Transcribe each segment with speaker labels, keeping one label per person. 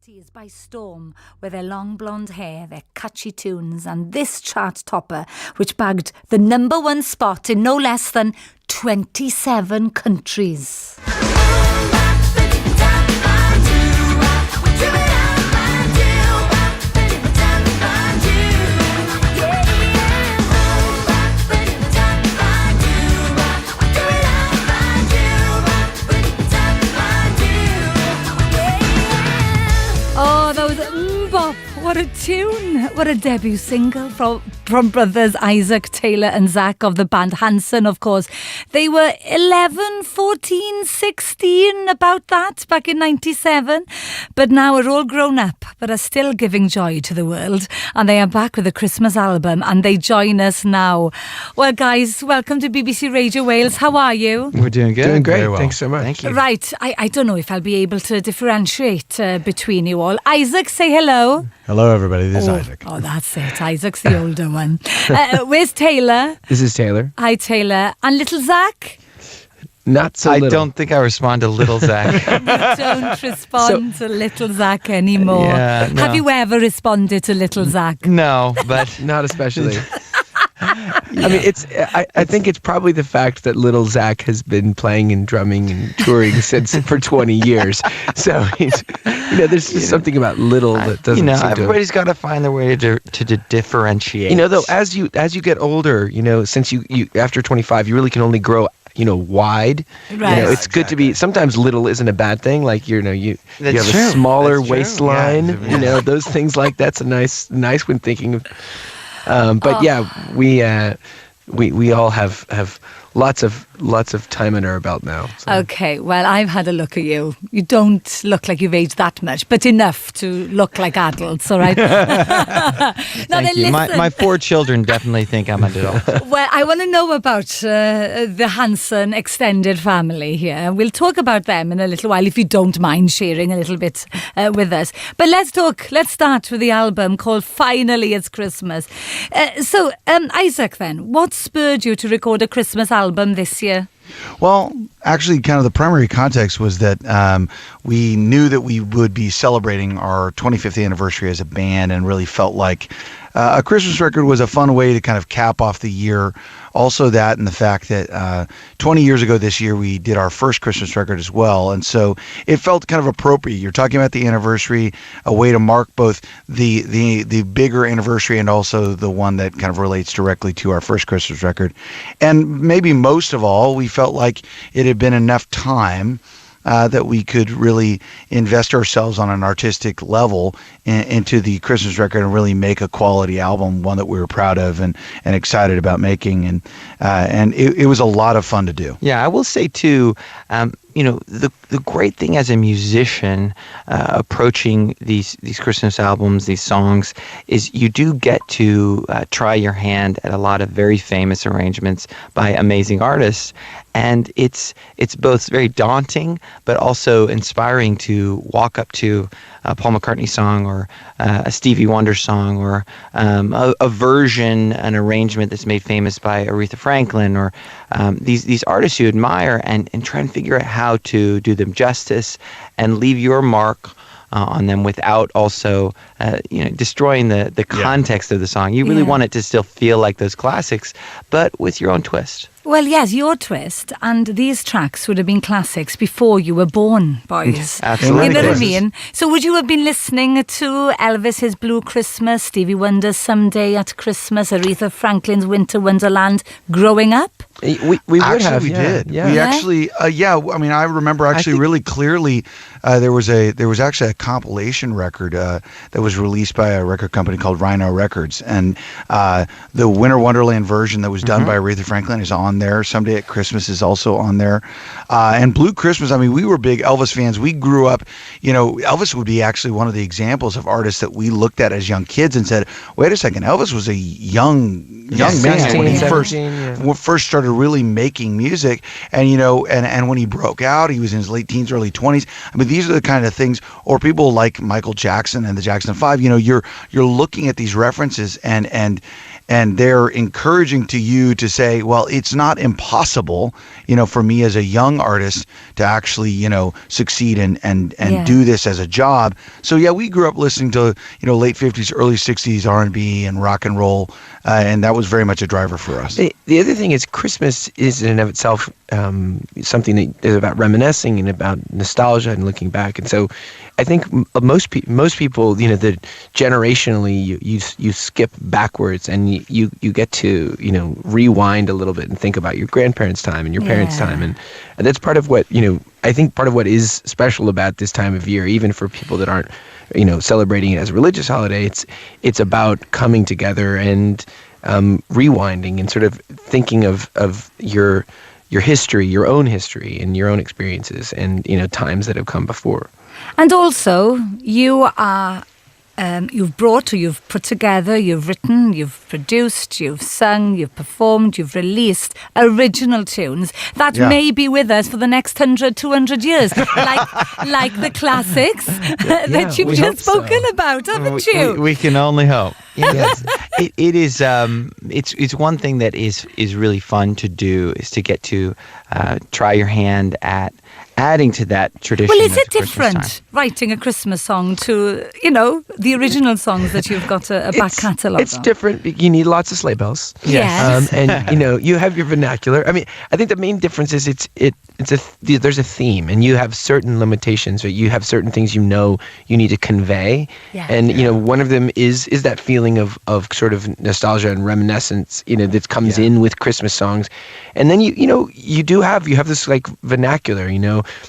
Speaker 1: cities by storm with their long blonde hair, their catchy tunes, and this chart topper, which bagged the #1 spot in no less than 27 countries. Oh, that was bop. What a tune. What a debut single from brothers Isaac, Taylor and Zach of the band HANSON, of course. They were 11, 14, 16, about that, back in 97. But now are all grown up, but are still giving joy to the world. And they are back with a Christmas album, and they join us now. Well, guys, welcome to BBC Radio Wales. How are you?
Speaker 2: We're doing good.
Speaker 3: Doing great.
Speaker 2: Very well.
Speaker 3: Thanks so much.
Speaker 2: Thank you.
Speaker 1: Right, I don't know if I'll be able to differentiate between you all. Isaac, say hello.
Speaker 2: Hello, everybody. This is Isaac.
Speaker 1: Oh, that's it. Isaac's the older one. Where's Taylor?
Speaker 3: This is Taylor.
Speaker 1: Hi, Taylor. And little Zach?
Speaker 3: Not so little.
Speaker 2: I don't think I respond to little Zach.
Speaker 1: You don't respond to little Zach anymore.
Speaker 2: Yeah, no.
Speaker 1: Have you ever responded to little Zach?
Speaker 2: No, but
Speaker 3: Not especially. I mean, I think it's probably the fact that little Zach has been playing and drumming and touring for 20 years. So he's, there's just something about little that doesn't seem to.
Speaker 2: Everybody's got to find their way to differentiate.
Speaker 3: Though, as you get older, since you after 25, you really can only grow wide.
Speaker 1: Right.
Speaker 3: It's good to be. Sometimes little isn't a bad thing. Like you have
Speaker 2: That's
Speaker 3: a
Speaker 2: true.
Speaker 3: smaller
Speaker 2: That's true.
Speaker 3: waistline.
Speaker 2: Yeah.
Speaker 3: Those things like that's a nice when thinking of. But yeah, we all have lots of time under our belt now. So.
Speaker 1: Okay, well, I've had a look at you. You don't look like you've aged that much, but enough to look like adults, all right?
Speaker 2: Thank you. My 4 children definitely think I'm an adult.
Speaker 1: Well, I want to know about the HANSON extended family here. We'll talk about them in a little while, if you don't mind sharing a little bit with us. But let's start with the album called Finally It's Christmas. So, Isaac, then, what spurred you to record a Christmas album this year?
Speaker 4: Well, actually, kind of the primary context was that we knew that we would be celebrating our 25th anniversary as a band, and really felt like a Christmas record was a fun way to kind of cap off the year. Also that, and the fact that 20 years ago this year, we did our first Christmas record as well. And so it felt kind of appropriate. You're talking about the anniversary, a way to mark both the bigger anniversary and also the one that kind of relates directly to our first Christmas record. And maybe most of all, we felt like it had been enough time that we could really invest ourselves on an artistic level into the Christmas record and really make a quality album, one that we were proud of and excited about making. And it was a lot of fun to do.
Speaker 2: Yeah, I will say too, the great thing as a musician approaching these Christmas albums, these songs, is you do get to try your hand at a lot of very famous arrangements by amazing artists. And it's both very daunting, but also inspiring to walk up to a Paul McCartney song or a Stevie Wonder song or a version, an arrangement that's made famous by Aretha Franklin or these artists you admire and try and figure out how to do them justice and leave your mark on them without also destroying the context of the song. You really want it to still feel like those classics, but with your own twist.
Speaker 1: Well, yes, your twist, and these tracks would have been classics before you were born, boys.
Speaker 2: Absolutely.
Speaker 1: You know what I mean? So would you have been listening to Elvis, His Blue Christmas, Stevie Wonder's Someday at Christmas, Aretha Franklin's Winter Wonderland growing up?
Speaker 3: We would
Speaker 4: Actually,
Speaker 3: have.
Speaker 4: we did.
Speaker 3: Yeah.
Speaker 4: We actually, I mean, I remember really clearly. There was actually a compilation record that was released by a record company called Rhino Records, and the Winter Wonderland version that was done by Aretha Franklin is on there. Someday at Christmas is also on there, and Blue Christmas. I mean, we were big Elvis fans. We grew up. Elvis would be actually one of the examples of artists that we looked at as young kids and said, "Wait a second, Elvis was a young man when he
Speaker 3: 17,
Speaker 4: first started really making music, and and when he broke out, he was in his late teens, early 20s. I mean, these are the kind of things, or people like Michael Jackson and the Jackson 5. You're looking at these references, and and they're encouraging to you to say, well, it's not impossible, for me as a young artist to actually, succeed and do this as a job. So yeah, we grew up listening to, late 50s, early 60s R&B and rock and roll, and that was very much a driver for us.
Speaker 3: The other thing is Christmas is in and of itself something that is about reminiscing and about nostalgia and looking back. And so I think most people, that generationally you skip backwards and you get to, rewind a little bit and think about your grandparents' time and your parents' time. And that's part of what, I think part of what is special about this time of year, even for people that aren't, celebrating it as a religious holiday. It's about coming together and rewinding and sort of thinking of your history, your own history and your own experiences and, times that have come before.
Speaker 1: And also, you are, you've brought or you've put together, you've written, you've produced, you've sung, you've performed, you've released original tunes that may be with us for the next 100, 200 years, like the classics that you've just spoken about, haven't you?
Speaker 2: We can only hope. Yes. It is. It's one thing that is really fun to do is to get to try your hand at adding to that tradition.
Speaker 1: Well, is it different writing a Christmas song to, the original songs that you've got a back catalogue
Speaker 3: It's different. You need lots of sleigh bells.
Speaker 1: Yes.
Speaker 3: And, you have your vernacular. I mean, I think the main difference is there's a theme and you have certain limitations or you have certain things you need to convey.
Speaker 1: Yeah.
Speaker 3: And, one of them is that feeling of sort of nostalgia and reminiscence, that comes in with Christmas songs. And then, you have this like vernacular,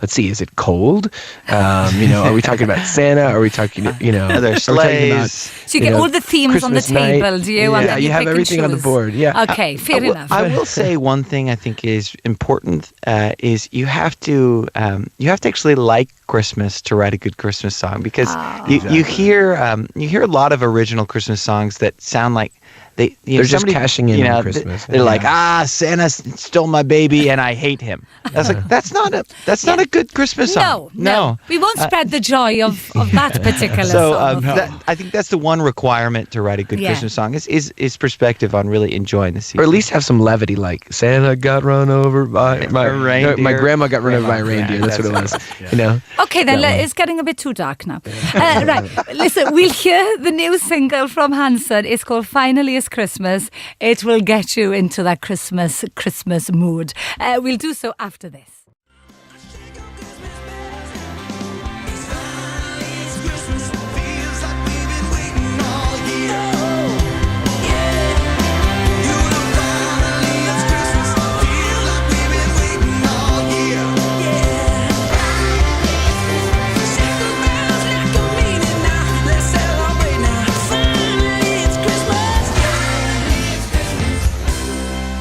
Speaker 3: let's see, is it cold? Are we talking about Santa? Are we talking,
Speaker 2: Are there sleighs?
Speaker 1: So you get all the themes
Speaker 3: Christmas
Speaker 1: on the table,
Speaker 3: night.
Speaker 1: do you?
Speaker 3: Yeah,
Speaker 1: and then
Speaker 3: you have everything on the board. Yeah.
Speaker 1: Okay, fair enough.
Speaker 2: I will say one thing I think is important is you have to actually like Christmas to write a good Christmas song because you hear a lot of original Christmas songs that sound like they're
Speaker 3: just cashing in on Christmas.
Speaker 2: They're like, Santa stole my baby and I hate him. That's like that's not a good Christmas song.
Speaker 1: No. We won't spread the joy of that particular song.
Speaker 2: I think that's the one requirement to write a good Christmas song is perspective on really enjoying the season.
Speaker 3: Or at least have some levity, like Santa got run over by my grandma got run over by a reindeer. That's what it was.
Speaker 1: Okay, then it's getting a bit too dark now. Right, listen, we'll hear the new single from HANSON. It's called Finally It's Christmas. It will get you into that Christmas mood. We'll do so after this.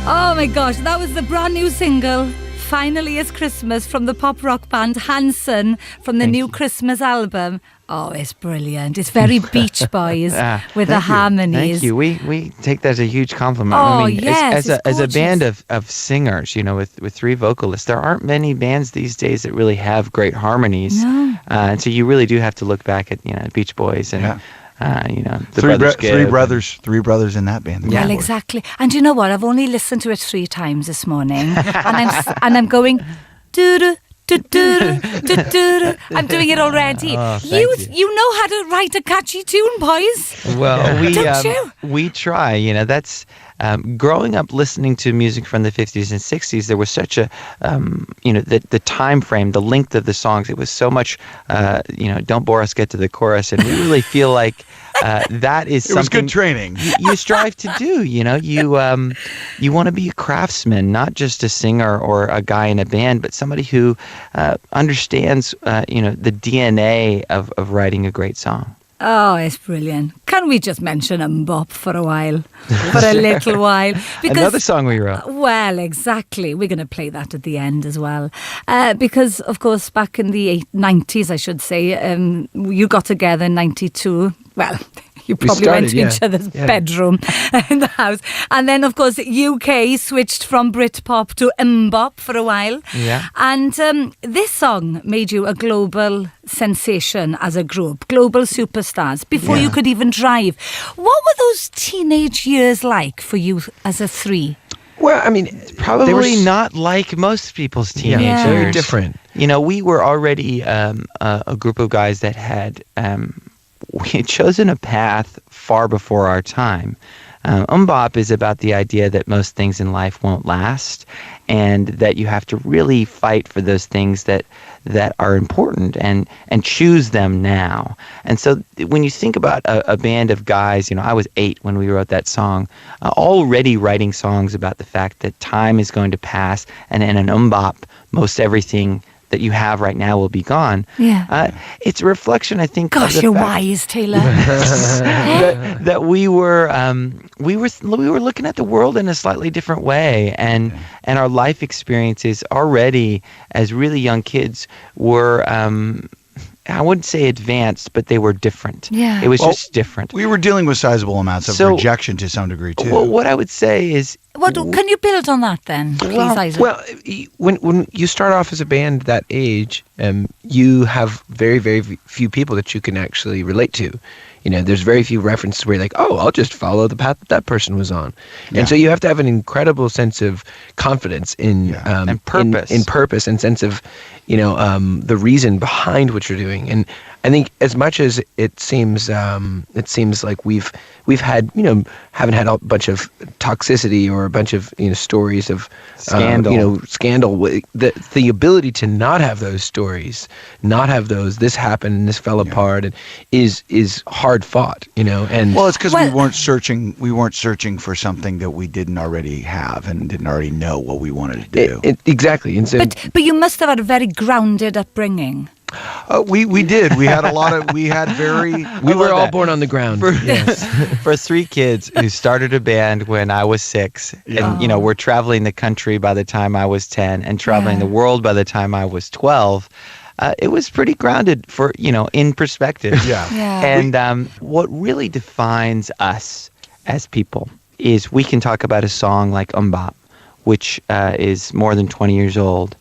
Speaker 1: Oh my gosh, that was the brand new single, Finally It's Christmas, from the pop rock band HANSON from the new Christmas album. Oh, it's brilliant. It's very Beach Boys with the harmonies.
Speaker 2: Thank you. We take that as a huge compliment.
Speaker 1: Oh, yes,
Speaker 2: as a band of singers, with three vocalists, there aren't many bands these days that really have great harmonies. No. And so you really do have to look back at Beach Boys and
Speaker 4: three brothers in that band.
Speaker 1: Well, exactly. And you know what? I've only listened to it 3 times this morning, and I'm going do do do do do do. I'm doing it already.
Speaker 2: Oh,
Speaker 1: you know how to write a catchy tune, boys.
Speaker 2: Well, we try. That's. Growing up listening to music from the 50s and 60s, there was such a, the time frame, the length of the songs. It was so much, don't bore us, get to the chorus. And we really feel like that is something.
Speaker 4: It was good training.
Speaker 2: You strive to do, you want to be a craftsman, not just a singer or a guy in a band, but somebody who understands, the DNA of writing a great song.
Speaker 1: Oh, it's brilliant. Can we just mention Bop for a while? For a little while. Because,
Speaker 2: another song we wrote.
Speaker 1: Well, exactly. We're going to play that at the end as well. Because, of course, back in the 90s, I should say, you got together in 92. Well, You probably went to
Speaker 3: started,
Speaker 1: each other's bedroom in the house. And then, of course, UK switched from Britpop to mbop for a while.
Speaker 2: Yeah.
Speaker 1: And this song made you a global sensation as a group, global superstars, before you could even drive. What were those teenage years like for you as a three?
Speaker 3: Well, I mean,
Speaker 2: Probably not like most people's teenage
Speaker 1: Yeah.
Speaker 3: very
Speaker 2: years.
Speaker 3: different.
Speaker 2: You know, we were already a group of guys that had we had chosen a path far before our time. Mbop is about the idea that most things in life won't last, and that you have to really fight for those things that are important and choose them now. And so when you think about a band of guys, you know, I was 8 when we wrote that song, already writing songs about the fact that time is going to pass, and in an mbop, most everything that you have right now will be gone.
Speaker 1: Yeah.
Speaker 2: It's a reflection, I think,
Speaker 1: Gosh,
Speaker 2: of the
Speaker 1: you're
Speaker 2: fact
Speaker 1: wise, Taylor.
Speaker 2: that we were looking at the world in a slightly different way, and our life experiences already as really young kids were I wouldn't say advanced, but they were different.
Speaker 1: Yeah.
Speaker 2: It was just different.
Speaker 4: We were dealing with sizable amounts of rejection to some degree too.
Speaker 2: Well, what I would say is,
Speaker 1: Can you build on that then, please, Isaac?
Speaker 3: Well, when you start off as a band that age, you have very, very few people that you can actually relate to. You know, there's very few references where you're like, oh, I'll just follow the path that person was on. And so you have to have an incredible sense of confidence in
Speaker 2: And purpose.
Speaker 3: in purpose and sense of, you know, the reason behind what you're doing. And I think as much as it seems like we've had, you know, haven't had a bunch of toxicity or a bunch of, you know, stories of scandal. The ability to not have those stories, not have those, this happened and this fell apart, and is hard fought, you know. And
Speaker 4: well, it's because we weren't searching. We weren't searching for something that we didn't already have and didn't already know what we wanted to do.
Speaker 3: Exactly. And so,
Speaker 1: but you must have had a very grounded upbringing.
Speaker 4: We did. We had a lot of. We had very.
Speaker 3: we were all born on the ground.
Speaker 2: for 3 kids who started a band when I was 6, and you know, we're traveling the country by the time I was 10, and traveling the world by the time I was 12. It was pretty grounded for, you know, in perspective.
Speaker 1: Yeah.
Speaker 2: And what really defines us as people is we can talk about a song like Mbop, which is more than 20 years old,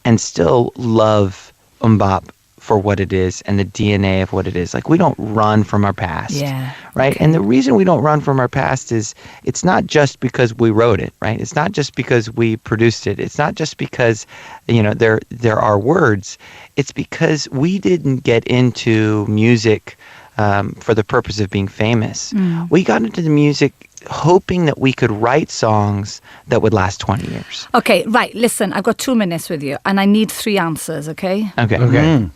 Speaker 2: and still love Mbop for what it is and the DNA of what it is. Like, we don't run from our past.
Speaker 1: Yeah.
Speaker 2: Right?
Speaker 1: Okay.
Speaker 2: And the reason we don't run from our past is it's not just because we wrote it, right? It's not just because we produced it. It's not just because, you know, there are words. It's because we didn't get into music for the purpose of being famous. We got into the music hoping that we could write songs that would last 20 years.
Speaker 1: Okay, right. Listen, I've got 2 minutes with you, and I need 3 answers, okay?
Speaker 2: Okay.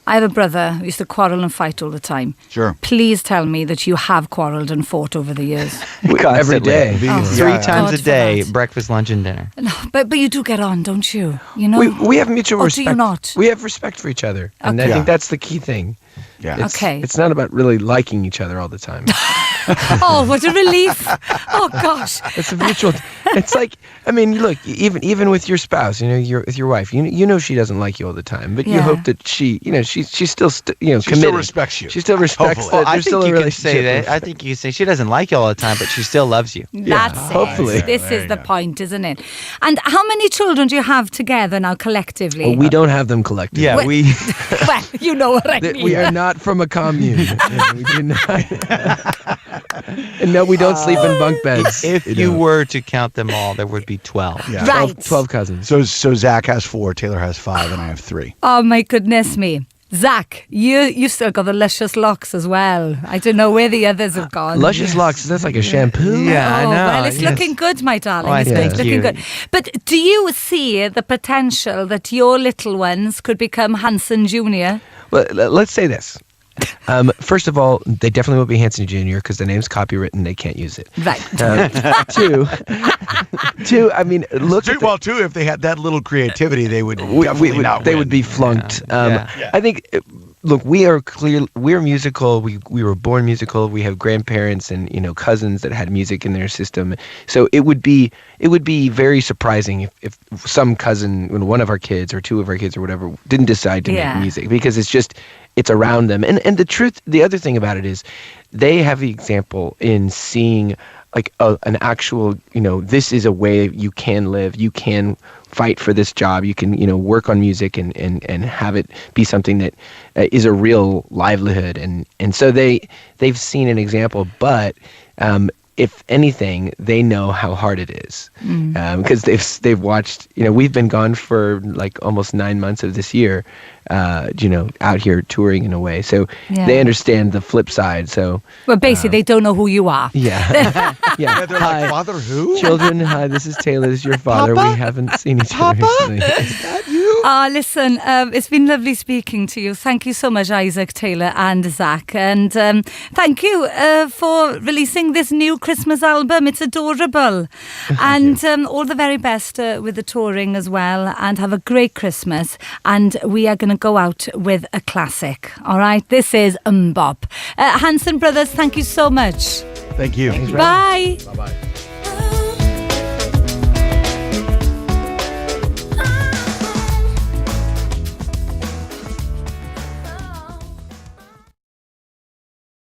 Speaker 1: I have a brother who used to quarrel and fight all the time.
Speaker 4: Sure.
Speaker 1: Please tell me that you have quarrelled and fought over the years.
Speaker 3: Every day.
Speaker 2: Three times
Speaker 1: God
Speaker 2: a
Speaker 1: for
Speaker 2: day,
Speaker 1: that.
Speaker 2: breakfast, lunch, and dinner.
Speaker 1: No, but you do get on, don't you? You know?
Speaker 3: We have mutual
Speaker 1: Or
Speaker 3: respect.
Speaker 1: do you not?
Speaker 3: We have respect for each other, and I
Speaker 4: Okay.
Speaker 3: think that's the key thing.
Speaker 4: Yeah.
Speaker 1: Okay.
Speaker 3: It's not about really liking each other all the time.
Speaker 1: Oh, what a relief. Oh, gosh.
Speaker 3: It's a mutual. It's like, I mean, look, even with your spouse, you know, with your wife, you know she doesn't like you all the time, but you
Speaker 1: Yeah.
Speaker 3: hope that she, you know, she's still
Speaker 4: She
Speaker 3: committed.
Speaker 4: still respects you.
Speaker 3: She still respects
Speaker 4: Hopefully.
Speaker 3: that
Speaker 2: I
Speaker 3: there's
Speaker 2: think
Speaker 3: still a
Speaker 2: you can
Speaker 3: relationship.
Speaker 2: say that. I think you can say she doesn't like you all the time, but she still loves you.
Speaker 1: That's it.
Speaker 3: hopefully.
Speaker 1: This
Speaker 4: There
Speaker 1: is
Speaker 4: you
Speaker 1: the
Speaker 4: go.
Speaker 1: point, isn't it? And how many children do you have together now collectively?
Speaker 3: Well, we don't have them collectively.
Speaker 2: Yeah,
Speaker 1: Wait.
Speaker 2: we.
Speaker 1: Well, you know what I
Speaker 3: That
Speaker 1: mean.
Speaker 3: we are not from a commune. We do not. And no, we don't sleep in bunk beds.
Speaker 2: If you were to count them all, there would be 12.
Speaker 4: Yeah.
Speaker 1: Right.
Speaker 3: 12 cousins.
Speaker 4: So Zach has 4, Taylor has 5, and I have 3.
Speaker 1: Oh, my goodness me. Zach, you still got the luscious locks as well. I don't know where the others have gone.
Speaker 3: Luscious locks, that's like a shampoo.
Speaker 2: Yeah, I
Speaker 1: Oh,
Speaker 2: know.
Speaker 1: well, it's
Speaker 2: yes.
Speaker 1: looking good, my darling.
Speaker 2: Oh,
Speaker 1: It's
Speaker 2: thank
Speaker 1: looking
Speaker 2: you.
Speaker 1: good. But do you see the potential that your little ones could become HANSON Jr.?
Speaker 3: Well, let's say this. First of all, they definitely won't be Hanson Jr. because the name's copywritten. They can't use it.
Speaker 1: Right.
Speaker 3: Two. I mean, look. At the,
Speaker 4: If they had that little creativity, they would
Speaker 3: they would be flunked.
Speaker 2: Yeah.
Speaker 3: I think look, we're musical. We were born musical. We have grandparents and cousins that had music in their system. So it would be very surprising if some cousin, one of our kids or two of our kids or whatever, didn't decide to make music, because it's around them. And the other thing about it is they have the example in seeing like an actual, this is a way you can live. You can fight for this job. You can, work on music and have it be something that is a real livelihood. And so they've seen an example, but if anything, they know how hard it is, because they've watched. We've been gone for like almost 9 months of this year, out here touring in a way. So they understand the flip side. So
Speaker 1: basically, they don't know who you are.
Speaker 3: Yeah,
Speaker 4: Yeah, they're like, Father who?
Speaker 3: Children, hi, this is Taylor. This is your father.
Speaker 4: Papa?
Speaker 3: We haven't seen each other recently.
Speaker 4: Is that you?
Speaker 1: Listen, it's been lovely speaking to you. Thank you so much, Isaac, Taylor and Zach. And thank you for releasing this new Christmas album. It's adorable. And all the very best with the touring as well. And have a great Christmas. And we are going to go out with a classic. All right? This is Bop. Hanson Brothers, thank you so much.
Speaker 4: Thank you.
Speaker 1: Bye.
Speaker 3: Bye-bye.